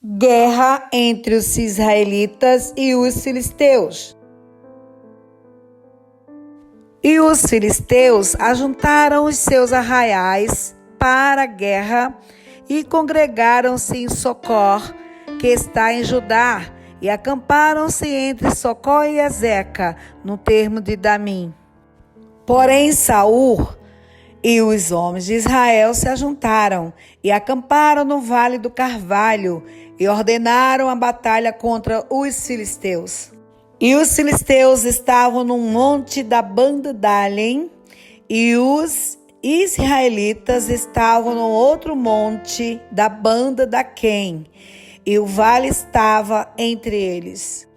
Guerra entre os israelitas e os filisteus. E os filisteus ajuntaram os seus arraiais para a guerra e congregaram-se em Socor, que está em Judá, e acamparam-se entre Socor e Azeca, no termo de Damim. Porém, Saul e os homens de Israel se ajuntaram e acamparam no Vale do Carvalho e ordenaram a batalha contra os filisteus. E os filisteus estavam no monte da banda Dalem, e os israelitas estavam no outro monte da banda Daquém, e o vale estava entre eles.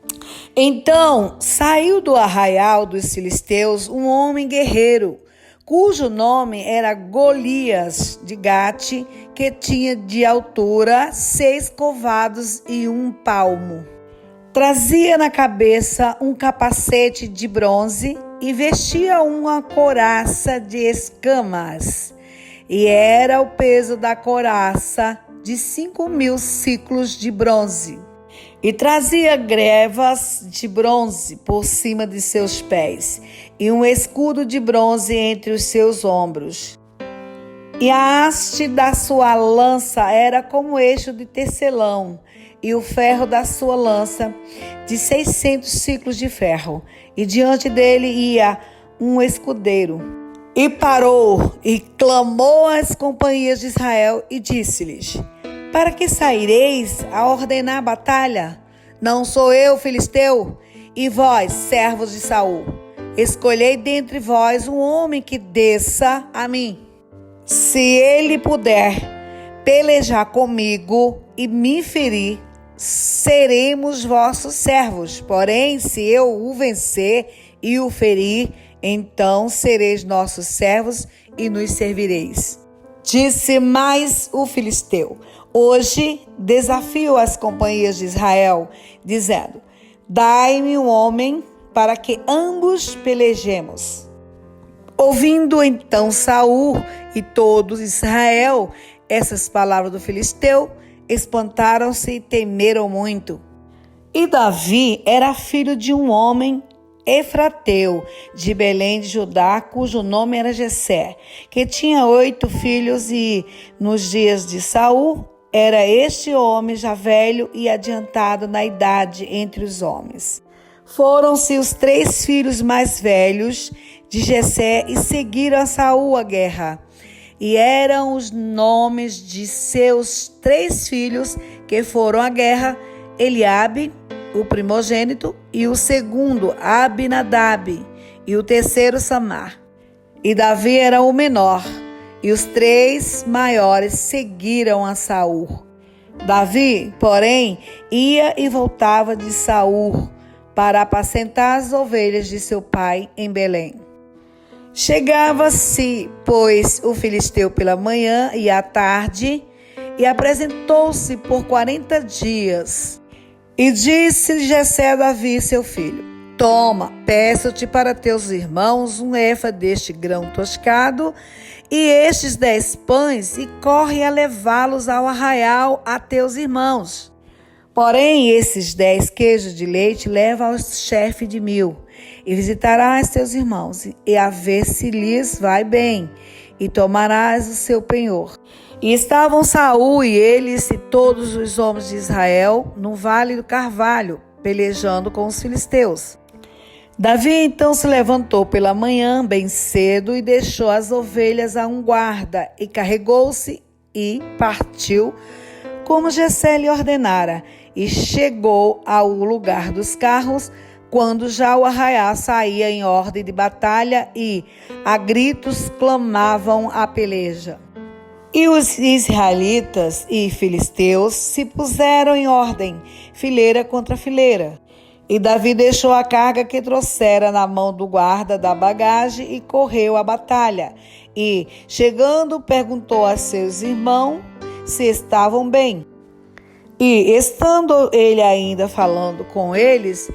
Então saiu do arraial dos filisteus um homem guerreiro, cujo nome era Golias de Gate, que tinha de altura 6 covados e 1 palmo. Trazia na cabeça um capacete de bronze e vestia uma couraça de escamas. E era o peso da couraça de 5.000 siclos de bronze. E trazia grevas de bronze por cima de seus pés, e um escudo de bronze entre os seus ombros. E a haste da sua lança era como eixo de tecelão, e o ferro da sua lança de 600 ciclos de ferro. E diante dele ia um escudeiro. E parou e clamou às companhias de Israel e disse-lhes: para que saireis a ordenar a batalha? Não sou eu, filisteu? E vós, servos de Saul, escolhei dentre vós um homem que desça a mim. Se ele puder pelejar comigo e me ferir, seremos vossos servos. Porém, se eu o vencer e o ferir, então sereis nossos servos e nos servireis. Disse mais o filisteu: hoje desafio as companhias de Israel, dizendo: dai-me um homem para que ambos pelejemos. Ouvindo então Saul e todo Israel essas palavras do filisteu, espantaram-se e temeram muito. E Davi era filho de um homem efrateu, de Belém de Judá, cujo nome era Jessé, que tinha 8 filhos, e nos dias de Saul era este homem já velho e adiantado na idade entre os homens. Foram-se os 3 filhos mais velhos de Jessé e seguiram a Saul à guerra. E eram os nomes de seus 3 filhos que foram à guerra: Eliabe, o primogênito, e o segundo, Abinadab, e o terceiro, Samar. E Davi era o menor, e os 3 maiores seguiram a Saul. Davi, porém, ia e voltava de Saul para apacentar as ovelhas de seu pai em Belém. Chegava-se, pois, o filisteu pela manhã e à tarde, e apresentou-se por 40 dias. E disse Jessé a Davi, seu filho: toma, peço-te para teus irmãos um efa deste grão toscado e estes 10 pães, e corre a levá-los ao arraial a teus irmãos. Porém, esses 10 queijos de leite leva ao chefe de 1000, e visitarás teus irmãos, e a ver se lhes vai bem, e tomarás o seu penhor. E estavam Saul e eles e todos os homens de Israel no Vale do Carvalho, pelejando com os filisteus. Davi então se levantou pela manhã bem cedo e deixou as ovelhas a um guarda, e carregou-se e partiu, como Jessé lhe ordenara, e chegou ao lugar dos carros, quando já o arraial saía em ordem de batalha e, a gritos, clamavam a peleja. E os israelitas e filisteus se puseram em ordem, fileira contra fileira. E Davi deixou a carga que trouxera na mão do guarda da bagagem e correu à batalha. E, chegando, perguntou a seus irmãos se estavam bem. E, estando ele ainda falando com eles,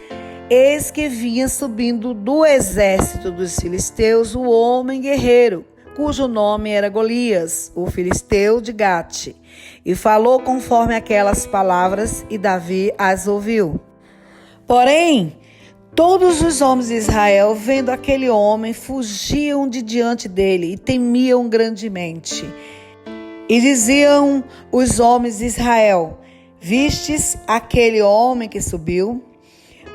eis que vinha subindo do exército dos filisteus o homem guerreiro, cujo nome era Golias, o filisteu de Gate, e falou conforme aquelas palavras, e Davi as ouviu. Porém, todos os homens de Israel, vendo aquele homem, fugiam de diante dele e temiam grandemente. E diziam os homens de Israel: vistes aquele homem que subiu?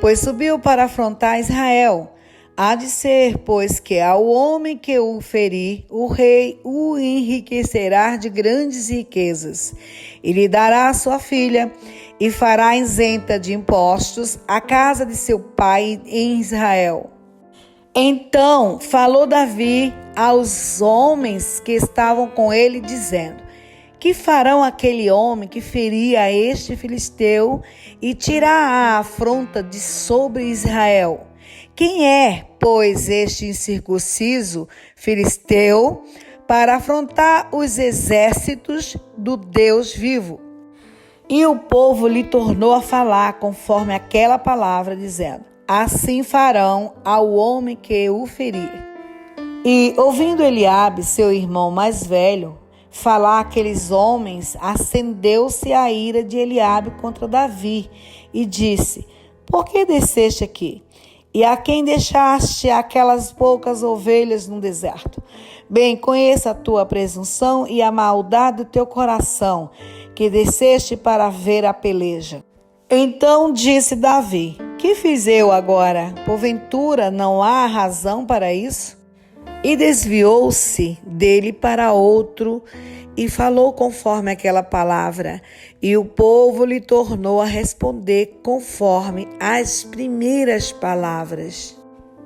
Pois subiu para afrontar Israel. Há de ser, pois, que ao homem que o ferir, o rei o enriquecerá de grandes riquezas, e lhe dará sua filha, e fará isenta de impostos a casa de seu pai em Israel. Então falou Davi aos homens que estavam com ele, dizendo: que farão aquele homem que ferir a este filisteu e tirar a afronta de sobre Israel? Quem é, pois, este incircunciso filisteu para afrontar os exércitos do Deus vivo? E o povo lhe tornou a falar conforme aquela palavra, dizendo: assim farão ao homem que o ferir. E, ouvindo Eliabe, seu irmão mais velho, falar aqueles homens, acendeu-se a ira de Eliabe contra Davi e disse: por que desceste aqui? E a quem deixaste aquelas poucas ovelhas no deserto? Bem, conheça a tua presunção e a maldade do teu coração, que desceste para ver a peleja. Então disse Davi: que fiz eu agora? Porventura não há razão para isso? E desviou-se dele para outro e falou conforme aquela palavra. E o povo lhe tornou a responder conforme as primeiras palavras.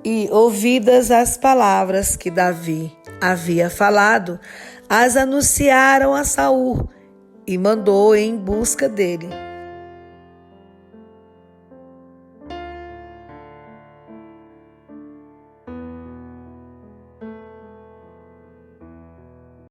E, ouvidas as palavras que Davi havia falado, as anunciaram a Saul e mandou em busca dele.